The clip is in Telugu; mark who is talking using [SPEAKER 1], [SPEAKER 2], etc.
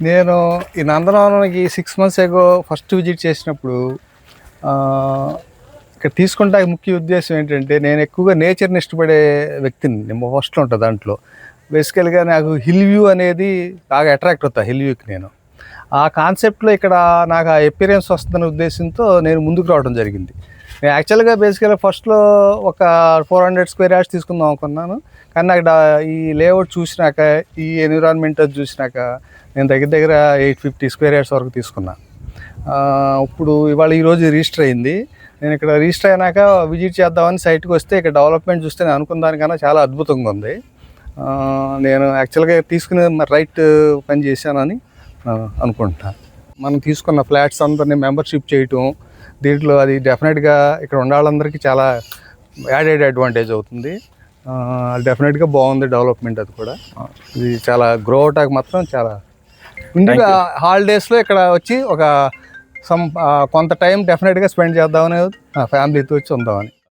[SPEAKER 1] నేను ఈ నందనవనానికి 6 months ago ఫస్ట్ విజిట్ చేసినప్పుడు ఇక్కడ తీసుకుంటే ముఖ్య ఉద్దేశం ఏంటంటే, నేను ఎక్కువగా నేచర్ని ఇష్టపడే వ్యక్తిని. నేను ఫస్ట్లో ఉంటుంది దాంట్లో. బేసికల్గా నాకు హిల్ వ్యూ అనేది బాగా అట్రాక్ట్ అవుతా హిల్ వ్యూకి. నేను ఆ కాన్సెప్ట్లో ఇక్కడ నాకు ఆ ఎపీరియన్స్ వస్తుందనే ఉద్దేశంతో నేను ముందుకు రావడం జరిగింది. నేను యాక్చువల్గా బేసికల్గా ఫస్ట్లో ఒక 400 square yards తీసుకుందాం అనుకున్నాను. కానీ నాకు ఈ లేఅవుట్ చూసినాక, ఈ ఎన్విరాన్మెంట్ అది చూసినాక నేను దగ్గర దగ్గర 850 square yards వరకు తీసుకున్నా. ఇప్పుడు ఈరోజు రిజిస్టర్ అయింది. నేను ఇక్కడ రిజిస్టర్ అయినాక విజిట్ చేద్దామని సైట్కి వస్తే ఇక్కడ డెవలప్మెంట్ చూస్తే నేను అనుకున్న దానికన్నా చాలా అద్భుతంగా ఉంది. నేను యాక్చువల్గా తీసుకునే రైట్ పని చేశానని అనుకుంటున్నాను. మనం తీసుకున్న ఫ్లాట్స్ అందరినీ మెంబర్షిప్ చేయటం, దీంట్లో అది డెఫినెట్గా ఇక్కడ ఉన్న వాళ్ళందరికీ చాలా యాడెడ్ అడ్వాంటేజ్ అవుతుంది. డెఫినెట్గా బాగుంది డెవలప్మెంట్. అది కూడా ఇది చాలా గ్రో అవటానికి మాత్రం చాలా ముందుగా హాలిడేస్లో ఇక్కడ వచ్చి కొంత టైం డెఫినెట్గా స్పెండ్ చేద్దామని ఫ్యామిలీతో వచ్చి ఉందామని.